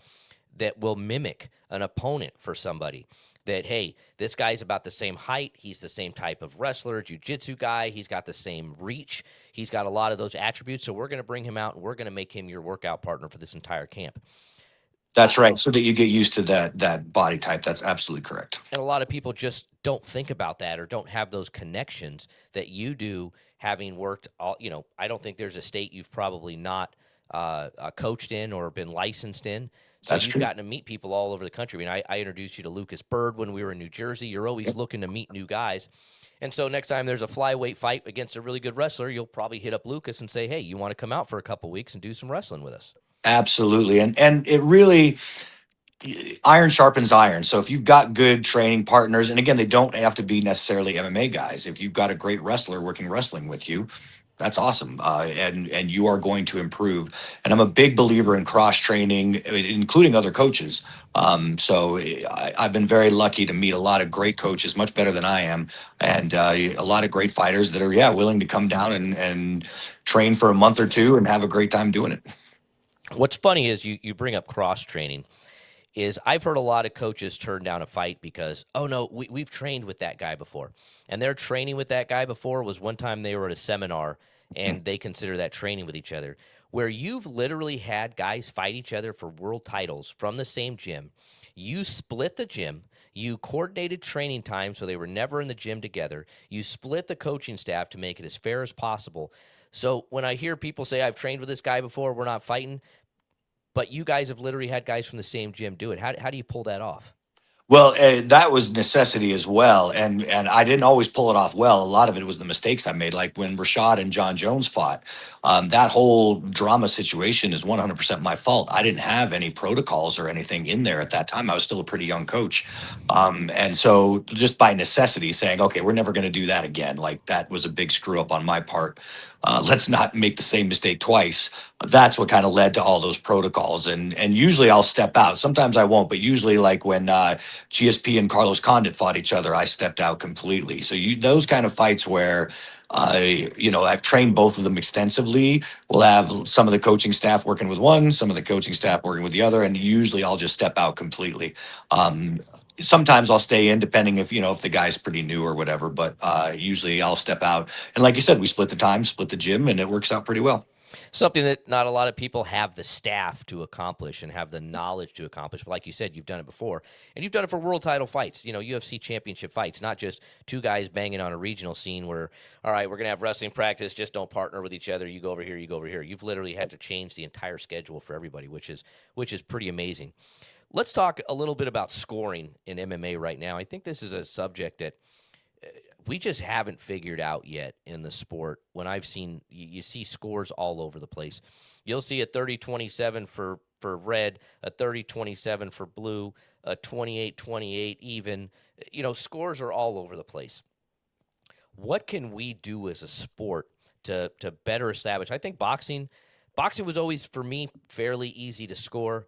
that will mimic an opponent for somebody. That, hey, this guy's about the same height. He's the same type of wrestler, jiu-jitsu guy. He's got the same reach. He's got a lot of those attributes. So we're going to bring him out and we're going to make him your workout partner for this entire camp. That's right. So that you get used to that body type. That's absolutely correct. And a lot of people just don't think about that or don't have those connections that you do, having worked all. I don't think there's a state you've probably not coached in or been licensed in. So That's you've true. gotten to meet people all over the country. I mean, I introduced you to Lucas Bird when we were in New Jersey. You're always Yep. looking to meet new guys. And so next time there's a flyweight fight against a really good wrestler, you'll probably hit up Lucas and say, hey, you want to come out for a couple weeks and do some wrestling with us? Absolutely. And it really, iron sharpens iron. So if you've got good training partners, and again, they don't have to be necessarily MMA guys. If you've got a great wrestler working wrestling with you, that's awesome. And you are going to improve. And I'm a big believer in cross training, including other coaches. So I've been very lucky to meet a lot of great coaches, much better than I am, and a lot of great fighters that are, yeah, willing to come down and train for a month or two and have a great time doing it. What's funny is you bring up cross training. Is I've heard a lot of coaches turn down a fight because, oh no, we've trained with that guy before. And their training with that guy before was one time they were at a seminar and they consider that training with each other. Where you've literally had guys fight each other for world titles from the same gym. You split the gym. You coordinated training time so they were never in the gym together. You split the coaching staff to make it as fair as possible. So when I hear people say, I've trained with this guy before, we're not fighting, but you guys have literally had guys from the same gym do it. How do you pull that off? Well, that was necessity as well, and I didn't always pull it off well. A lot of it was the mistakes I made, like when Rashad and John Jones fought. That whole drama situation is 100% my fault. I didn't have any protocols or anything in there at that time. I was still a pretty young coach, and so just by necessity, saying, "Okay, we're never going to do that again." Like that was a big screw up on my part. Let's not make the same mistake twice. That's what kind of led to all those protocols, and usually I'll step out. Sometimes I won't, but usually like when GSP and Carlos Condit fought each other, I stepped out completely. So those kind of fights where I've trained both of them extensively. We'll have some of the coaching staff working with one, some of the coaching staff working with the other, and usually I'll just step out completely. Um, Sometimes I'll stay in depending if the guy's pretty new or whatever, but usually I'll step out. And like you said, we split the time, split the gym, and it works out pretty well. Something that not a lot of people have the staff to accomplish and have the knowledge to accomplish. But like you said, you've done it before, and you've done it for world title fights. UFC championship fights, not just two guys banging on a regional scene where, all right, we're gonna have wrestling practice, just don't partner with each other. You go over here, you go over here. You've literally had to change the entire schedule for everybody, which is pretty amazing. Let's talk a little bit about scoring in MMA right now. I think this is a subject that we just haven't figured out yet in the sport. When I've seen, you see scores all over the place. You'll see a 30-27 for red, a 30-27 for blue, a 28-28 even. Scores are all over the place. What can we do as a sport to better establish? I think boxing was always for me fairly easy to score.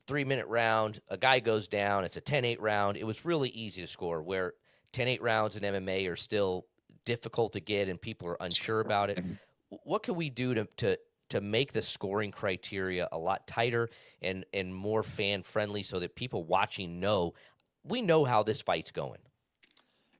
3-minute round, a guy goes down, it's a 10-8 round. It was really easy to score, where 10-8 rounds in MMA are still difficult to get and people are unsure about it. What can we do to make the scoring criteria a lot tighter and more fan friendly so that people watching know we know how this fight's going?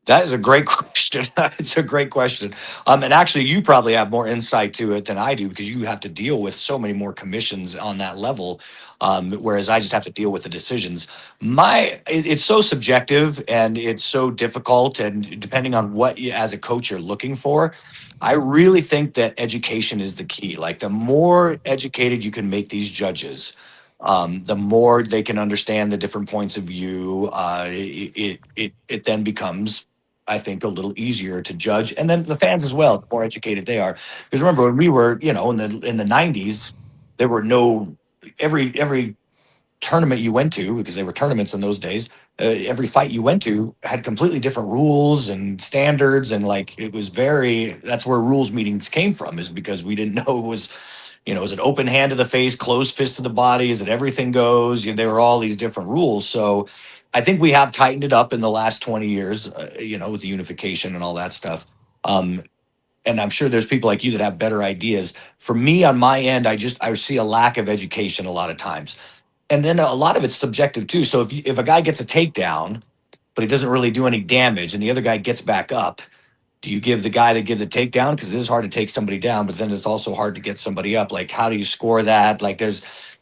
That is a great question. It's a great question. And actually, you probably have more insight to it than I do because you have to deal with so many more commissions on that level. Whereas I just have to deal with the decisions. It's so subjective and it's so difficult. And depending on what you, as a coach, you're looking for, I really think that education is the key. Like the more educated you can make these judges, the more they can understand the different points of view. It then becomes, I think, a little easier to judge, and then the fans as well. The more educated they are, because remember when we were, in the '90s, there were no every tournament you went to, because they were tournaments in those days. Every fight you went to had completely different rules and standards, and like it was very. That's where rules meetings came from, is because we didn't know it was. Is it open hand to the face, closed fist to the body? Is it everything goes? There were all these different rules. So I think we have tightened it up in the last 20 years, with the unification and all that stuff. Um, and I'm sure there's people like you that have better ideas. For me, on my end, I see a lack of education a lot of times, and then a lot of it's subjective too. So if a guy gets a takedown, but he doesn't really do any damage, and the other guy gets back up, do you give the guy that give the takedown? Because it is hard to take somebody down, but then it's also hard to get somebody up. Like, how do you score that? Like, if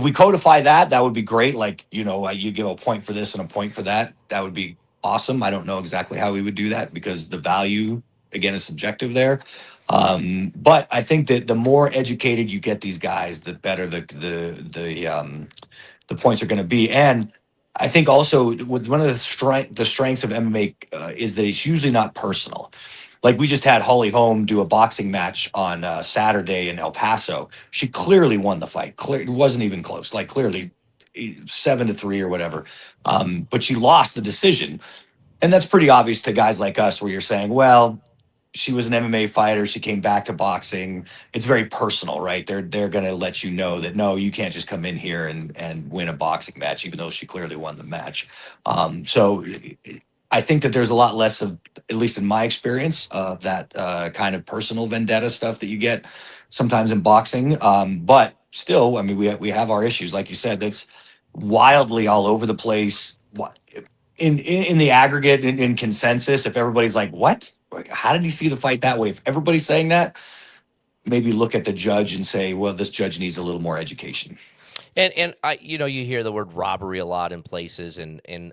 we codify that, that would be great. Like, you give a point for this and a point for that. That would be awesome. I don't know exactly how we would do that because the value, again, is subjective there. But I think that the more educated you get these guys, the better the points are going to be. And I think also with one of the strengths of MMA is that it's usually not personal. Like we just had Holly Holm do a boxing match on Saturday in El Paso. She clearly won the fight. It wasn't even close. Like clearly 7-3 or whatever. But she lost the decision, and that's pretty obvious to guys like us, where you're saying, well, she was an MMA fighter. She came back to boxing. It's very personal, right? They're going to let you know that no, you can't just come in here and win a boxing match, even though she clearly won the match. So I think that there's a lot less of, at least in my experience, that kind of personal vendetta stuff that you get sometimes in boxing. But still, I mean, we have our issues, like you said. That's wildly all over the place. What in the aggregate, in consensus, if everybody's like, what? Like, how did he see the fight that way? If everybody's saying that, maybe look at the judge and say, well, this judge needs a little more education. And I, you hear the word robbery a lot in places, and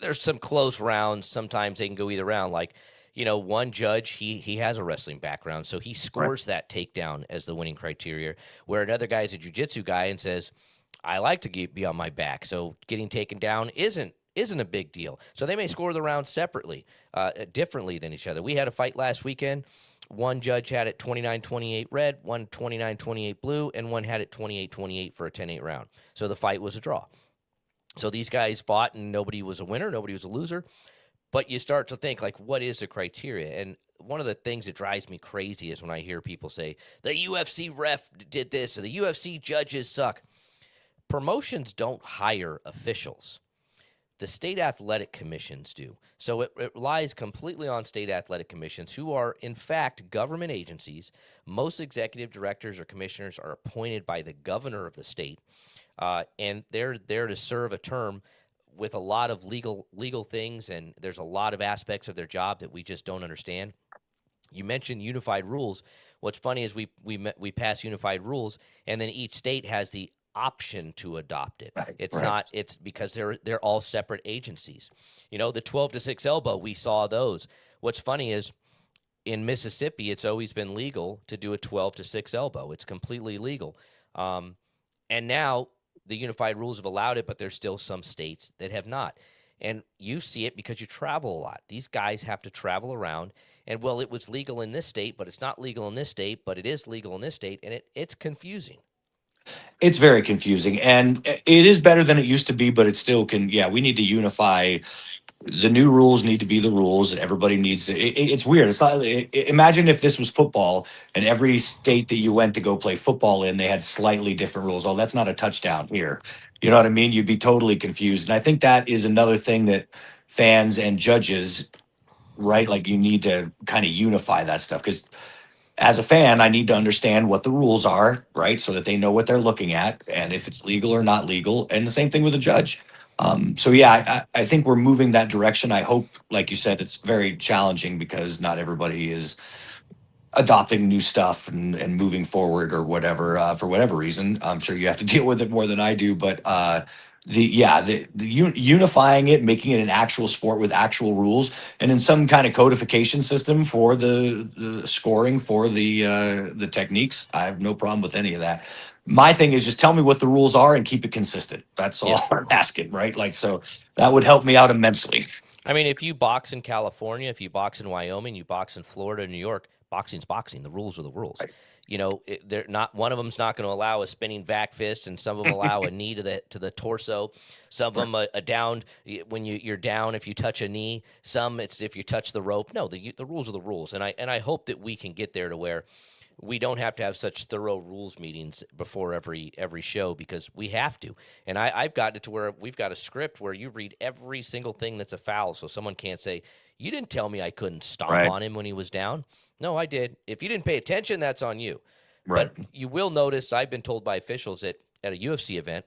there's some close rounds. Sometimes they can go either round. Like, one judge, he has a wrestling background, so he Right. scores that takedown as the winning criteria. Where another guy is a jujitsu guy and says, I like to be on my back, so getting taken down isn't a big deal. So they may score the round separately, differently than each other. We had a fight last weekend. One judge had it 29-28 red, one 29-28 blue, and one had it 28-28 for a 10-8 round. So the fight was a draw. So these guys fought, and nobody was a winner, nobody was a loser. But you start to think, like, what is the criteria? And one of the things that drives me crazy is when I hear people say, the UFC ref did this, or the UFC judges suck. Promotions don't hire officials. The state athletic commissions do. So it relies completely on state athletic commissions, who are, in fact, government agencies. Most executive directors or commissioners are appointed by the governor of the state, and they're there to serve a term with a lot of legal things, and there's a lot of aspects of their job that we just don't understand. You mentioned unified rules. What's funny is we pass unified rules, and then each state has the option to adopt it. Right. It's Right. not. It's because they're all separate agencies. The 12 to 6 elbow. We saw those. What's funny is in Mississippi, it's always been legal to do a 12 to 6 elbow. It's completely legal. Um, and now the unified rules have allowed it, but there's still some states that have not. And you see it because you travel a lot. These guys have to travel around. And well, it was legal in this state, but it's not legal in this state, but it is legal in this state. And it's confusing. It's very confusing, and it is better than it used to be, but it still can. Yeah, we need to unify. The new rules need to be the rules, and everybody needs to. It's weird. It's not. Imagine if this was football, and every state that you went to go play football in, they had slightly different rules. Oh, that's not a touchdown here. You know what I mean? You'd be totally confused, and I think that is another thing that fans and judges, right? Like you need to kind of unify that stuff because as a fan, I need to understand what the rules are, right? So that they know what they're looking at and if it's legal or not legal. And the same thing with a judge. So yeah, I think we're moving that direction. I hope, like you said, it's very challenging because not everybody is adopting new stuff and moving forward or whatever for whatever reason. I'm sure you have to deal with it more than I do, but unifying it, making it an actual sport with actual rules, and in some kind of codification system for the scoring for the techniques. I have no problem with any of that. My thing is just tell me what the rules are and keep it consistent. That's all Yep. I'm asking, right? Like so that would help me out immensely. I mean, if you box in California, if you box in Wyoming, you box in Florida, New York, boxing's boxing. The rules are the rules. Right. They're not one of them's not going to allow a spinning back fist, and some of them allow a knee to the torso. Some of them a down when you're down if you touch a knee. Some it's if you touch the rope. No, the rules are the rules, and I hope that we can get there to where we don't have to have such thorough rules meetings before every show because we have to. And I've gotten it to where we've got a script where you read every single thing that's a foul, so someone can't say you didn't tell me I couldn't stomp Right. on him when he was down. No, I did. If you didn't pay attention, that's on you. Right. But you will notice I've been told by officials that at a UFC event,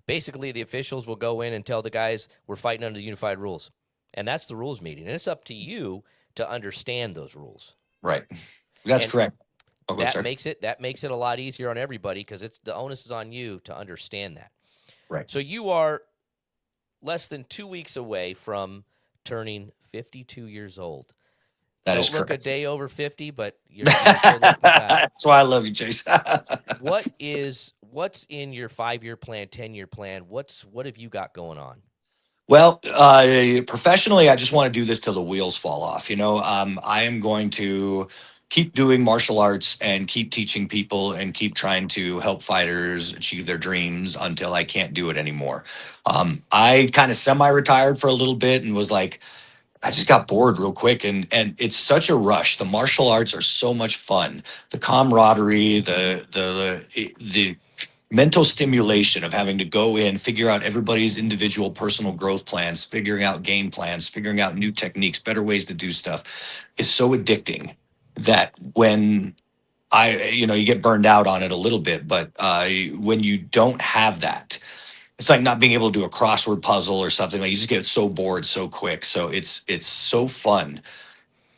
basically the officials will go in and tell the guys we're fighting under the unified rules, and that's the rules meeting, and it's up to you to understand those rules. Right. That's And correct. Oh, good, that sir. makes it a lot easier on everybody because it's the onus is on you to understand that. Right. So you are less than 2 weeks away from turning 52 years old. That is Don't look a correct. day over 50, but you're still looking that. That's why I love you, Chase. What's in your 5-year plan, 10-year plan? What have you got going on? Well, professionally, I just want to do this till the wheels fall off. I am going to keep doing martial arts and keep teaching people and keep trying to help fighters achieve their dreams until I can't do it anymore. I kind of semi-retired for a little bit and was like, I just got bored real quick, and it's such a rush. The martial arts are so much fun. The camaraderie, the mental stimulation of having to go in, figure out everybody's individual personal growth plans, figuring out game plans, figuring out new techniques, better ways to do stuff is so addicting that when you get burned out on it a little bit, but when you don't have that, it's like not being able to do a crossword puzzle or something. Like you just get so bored so quick. So it's so fun,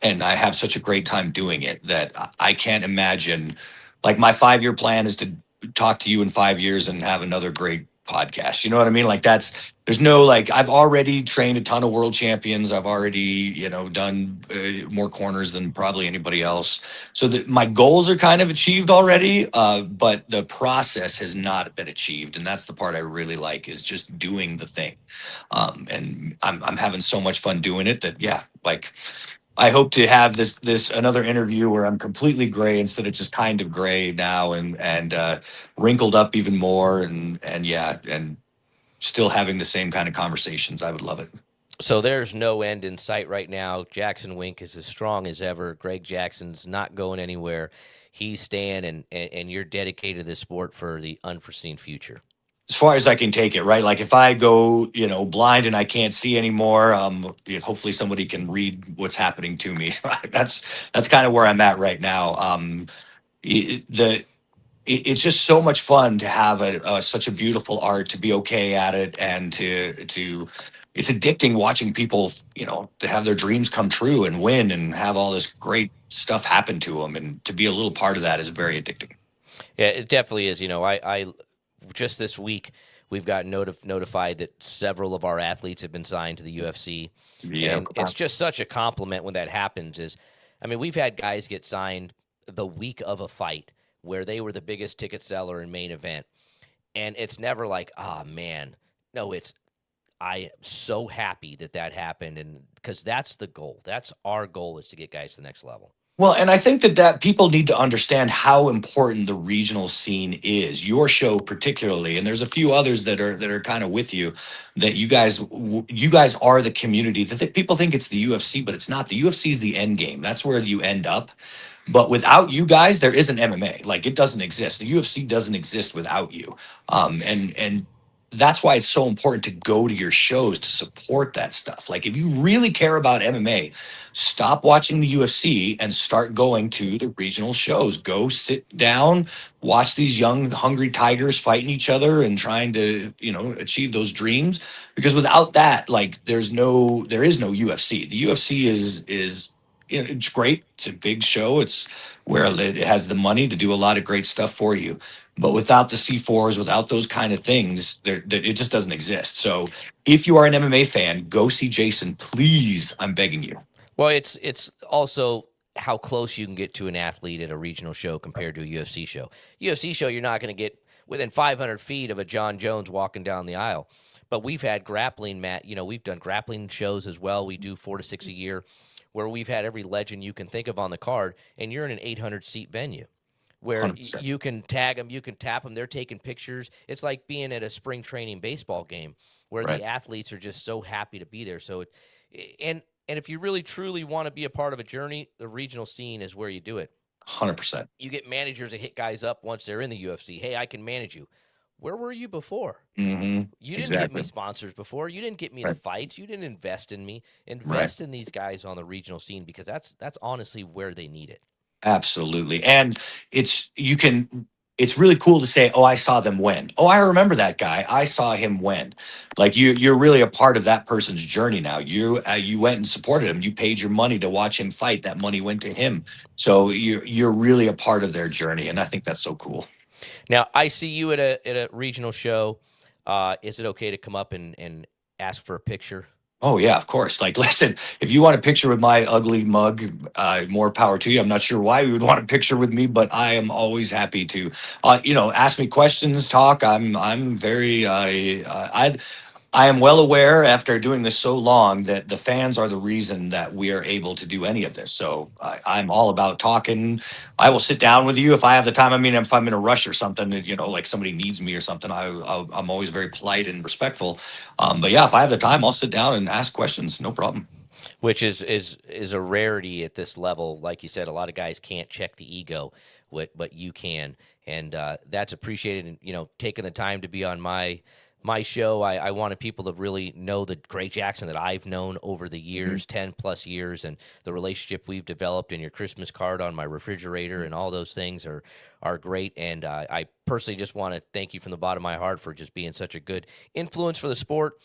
and I have such a great time doing it that I can't imagine. Like my 5-year plan is to talk to you in 5 years and have another great podcast. You know what I mean? Like there's no like I've already trained a ton of world champions. I've already done more corners than probably anybody else. So my goals are kind of achieved already, but the process has not been achieved, and that's the part I really like is just doing the thing. And I'm having so much fun doing it that yeah, like I hope to have this another interview where I'm completely gray instead of just kind of gray now and wrinkled up even more and yeah and still having the same kind of conversations. I would love it. So there's no end in sight right now. Jackson Wink is as strong as ever. Greg Jackson's not going anywhere. He's staying, and you're dedicated to this sport for the unforeseen future. As far as I can take it, right? Like if I go, blind and I can't see anymore, hopefully somebody can read what's happening to me. That's kind of where I'm at right now. It's just so much fun to have such a beautiful art, to be okay at it, and to it's addicting watching people, to have their dreams come true and win and have all this great stuff happen to them. And to be a little part of that is very addicting. Yeah, it definitely is. I just this week we've got notified that several of our athletes have been signed to the UFC, Yeah. and it's just such a compliment when that happens. I mean, we've had guys get signed the week of a fight where they were the biggest ticket seller and main event, and it's never like, ah, man. No, it's I am so happy that that happened, and because that's the goal. That's our goal, is to get guys to the next level. Well, and I think that people need to understand how important the regional scene is. Your show particularly, and there's a few others that are kind of with you. That you guys are the community. People think it's the UFC, but it's not. The UFC is the end game. That's where you end up. But without you guys, there isn't MMA. Like, it doesn't exist. The UFC doesn't exist without you. And that's why it's so important to go to your shows to support that stuff. Like, if you really care about MMA, stop watching the UFC and start going to the regional shows. Go sit down, watch these young, hungry tigers fighting each other and trying to, achieve those dreams. Because without that, like, there is no UFC. The UFC is it's great. It's a big show. It's where it has the money to do a lot of great stuff for you. But without the C4s, without those kind of things, it just doesn't exist. So if you are an MMA fan, go see Jason, please. I'm begging you. Well, it's also how close you can get to an athlete at a regional show compared to a UFC show. UFC show, you're not going to get within 500 feet of a John Jones walking down the aisle. But we've had grappling, Matt. We've done grappling shows as well. We do 4 to 6 a year, where we've had every legend you can think of on the card, and you're in an 800 seat venue where 100%. you can tag them, you can tap them. They're taking pictures. It's like being at a spring training baseball game where Right. the athletes are just so happy to be there. And if you really truly want to be a part of a journey, the regional scene is where you do it. 100%. You get managers that hit guys up once they're in the UFC. Hey, I can manage you. Where were you before? You didn't get me Exactly. sponsors before. You didn't get me the Right. fights. You didn't invest in me. Right. Invest in these guys on the regional scene, because that's honestly where they need it. Absolutely. And it's you can it's really cool to say, "Oh, I saw them win. Oh, I remember that guy. I saw him win." Like, you're really a part of that person's journey now. You went and supported him. You paid your money to watch him fight. That money went to him. So you're really a part of their journey, and I think that's so cool. Now, I see you at a regional show. Is it okay to come up and ask for a picture? Oh yeah, of course. Like, listen, if you want a picture with my ugly mug, more power to you. I'm not sure why you would want a picture with me, but I am always happy to, ask me questions, talk. I'm very, I am well aware after doing this so long that the fans are the reason that we are able to do any of this. So I'm all about talking. I will sit down with you if I have the time. I mean, if I'm in a rush or something, like somebody needs me or something, I'm always very polite and respectful. But yeah, if I have the time, I'll sit down and ask questions. No problem. Which is a rarity at this level. Like you said, a lot of guys can't check the ego, but you can, and that's appreciated. And taking the time to be on my show, I wanted people to really know the Greg Jackson that I've known over the Mhm. years, 10 plus years, and the relationship we've developed. And your Christmas card on my refrigerator and all those things are great. And I personally just want to thank you from the bottom of my heart for just being such a good influence for the sport,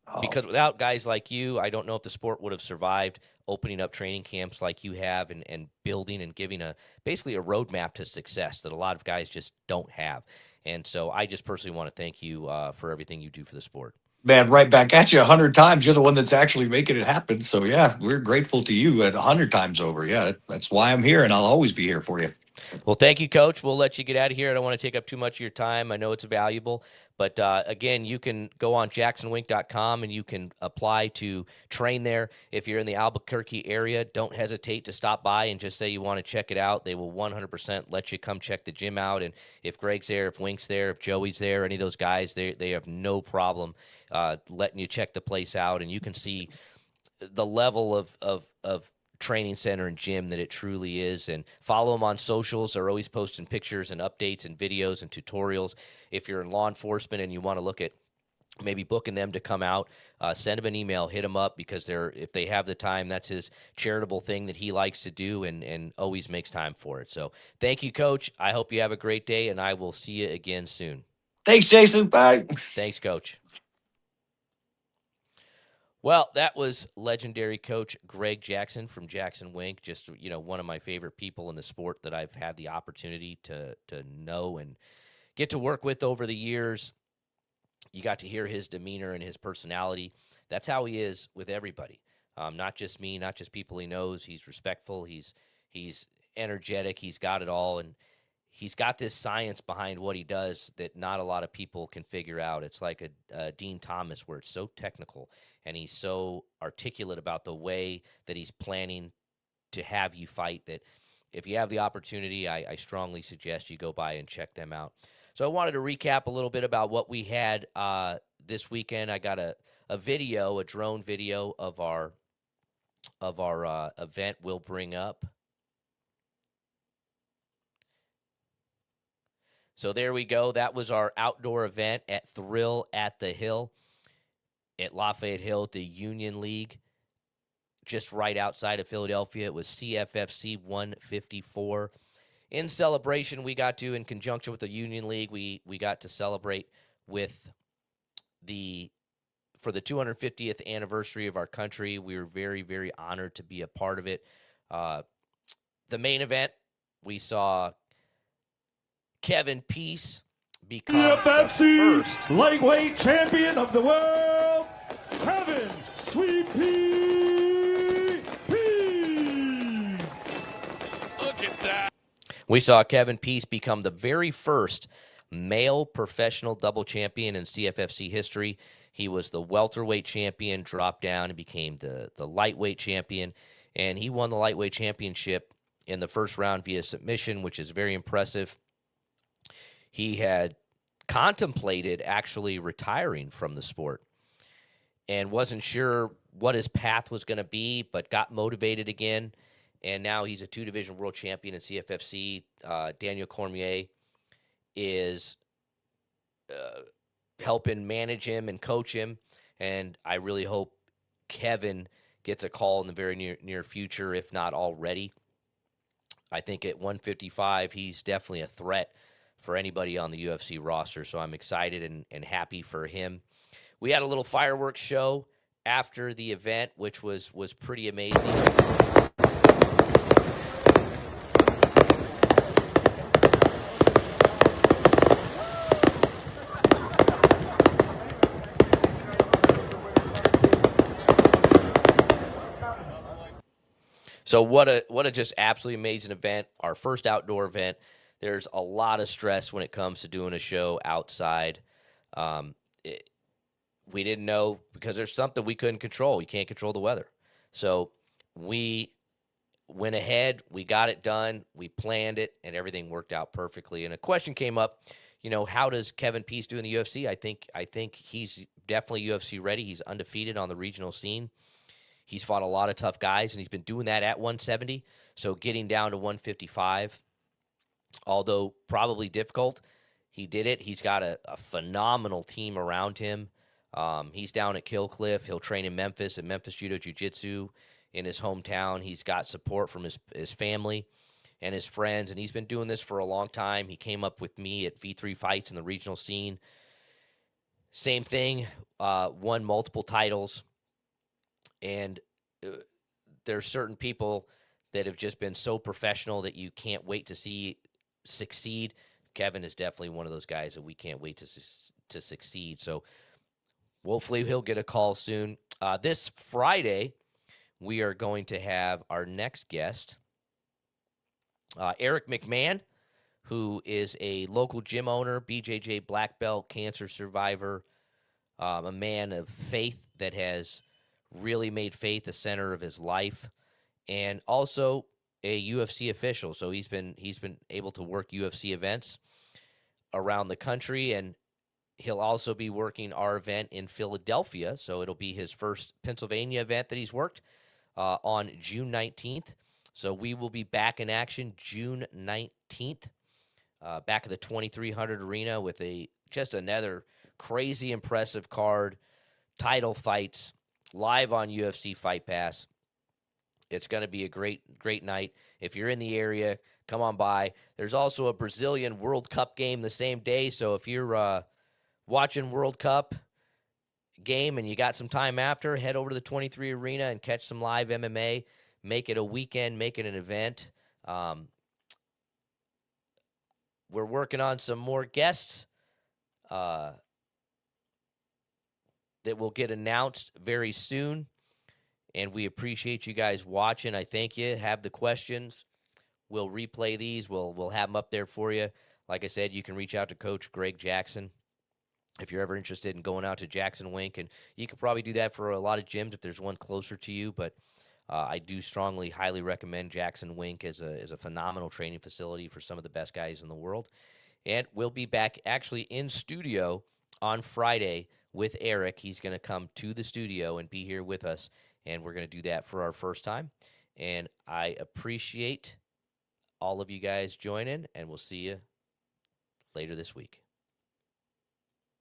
Oh, because without guys like you, I don't know if the sport would have survived opening up training camps like you have, and building and giving basically a roadmap to success that a lot of guys just don't have. And so I just personally want to thank you for everything you do for the sport. man, right back at you 100 times. You're the one that's actually making it happen. So yeah, we're grateful to you at 100 times over. Yeah, that's why I'm here, and I'll always be here for you. Well, thank you, Coach. We'll let you get out of here. I don't want to take up too much of your time. I know it's valuable. But again, you can go on JacksonWink.com and you can apply to train there. If you're in the Albuquerque area, don't hesitate to stop by and just say you want to check it out. They will 100% let you come check the gym out. And if Greg's there, if Wink's there, if Joey's there, any of those guys, they have no problem letting you check the place out. And you can see the level of training center and gym that it truly is. And follow them on socials. They're always posting pictures and updates and videos and tutorials. If you're in law enforcement and you want to look at maybe booking them to come out, send them an email, hit them up, because if they have the time, that's his charitable thing that he likes to do, and always makes time for it. So thank you, Coach. I hope you have a great day, and I will see you again soon. Thanks, Jason. Bye. Thanks, Coach. Well, that was legendary coach Greg Jackson from JacksonWink. Just one of my favorite people in the sport that I've had the opportunity to know and get to work with over the years. You got to hear his demeanor and his personality. That's how he is with everybody, not just me, not just people he knows. He's respectful. He's energetic. He's got it all, and he's got this science behind what he does that not a lot of people can figure out. It's like a Dean Thomas, where it's so technical, and he's so articulate about the way that he's planning to have you fight that if you have the opportunity, I strongly suggest you go by and check them out. So I wanted to recap a little bit about what we had this weekend. I got a video, a drone video of our event. We'll bring up. So there we go. That was our outdoor event at Thrill at the Hill at Lafayette Hill at the Union League, just right outside of Philadelphia. It was CFFC 154. In celebration, we got to, in conjunction with the Union League, we got to celebrate with for the 250th anniversary of our country. We were very, very honored to be a part of it. The main event, we saw Kevin Peace become CFFC the first lightweight champion of the world, Kevin Sweet Pea Peace. Look at that. We saw Kevin Peace become the very first male professional double champion in CFFC history. He was the welterweight champion, dropped down, and became the lightweight champion. And he won the lightweight championship in the first round via submission, which is very impressive. He had contemplated actually retiring from the sport and wasn't sure what his path was going to be, but got motivated again. And now he's a two-division world champion in CFFC. Daniel Cormier is helping manage him and coach him. And I really hope Kevin gets a call in the very near future, if not already. I think at 155, he's definitely a threat for anybody on the UFC roster. So I'm excited and happy for him. We had a little fireworks show after the event, which was pretty amazing. So what a just absolutely amazing event. Our first outdoor event. There's a lot of stress when it comes to doing a show outside. We didn't know because there's something we couldn't control. You can't control the weather. So we went ahead, we got it done, we planned it, and everything worked out perfectly. And a question came up, how does Kevin Peace do in the UFC? I think he's definitely UFC ready. He's undefeated on the regional scene. He's fought a lot of tough guys, and he's been doing that at 170. So getting down to 155, although probably difficult, he did it. He's got a phenomenal team around him. He's down at Kill Cliff. He'll train in Memphis at Memphis Judo Jiu-Jitsu in his hometown. He's got support from his family and his friends, and he's been doing this for a long time. He came up with me at V3 Fights in the regional scene. Same thing, won multiple titles. And there's certain people that have just been so professional that you can't wait to see succeed. Kevin is definitely one of those guys that we can't wait to succeed. So hopefully he'll get a call soon. This Friday, we are going to have our next guest, Eric McMahon, who is a local gym owner, BJJ black belt, cancer survivor, a man of faith that has really made faith the center of his life, and also a UFC official. So he's been able to work UFC events around the country, and he'll also be working our event in Philadelphia. So it'll be his first Pennsylvania event that he's worked on June 19th. So we will be back in action June 19th, back at the 2300 Arena with just another crazy impressive card, title fights, live on UFC Fight Pass. It's going to be a great night. If you're in the area, come on by. There's also a Brazilian World Cup game the same day, so if you're watching World Cup, game and you got some time after, head over to the 23 Arena and catch some live MMA. Make it a weekend, make it an event. We're working on some more guests that will get announced very soon. And we appreciate you guys watching. I thank you. Have the questions. We'll replay these. We'll have them up there for you. Like I said, you can reach out to Coach Greg Jackson if you're ever interested in going out to JacksonWink. And you could probably do that for a lot of gyms if there's one closer to you. But I do strongly, highly recommend JacksonWink as a phenomenal training facility for some of the best guys in the world. And we'll be back actually in studio on Friday with Eric. He's going to come to the studio and be here with us. And we're going to do that for our first time. And I appreciate all of you guys joining, and we'll see you later this week.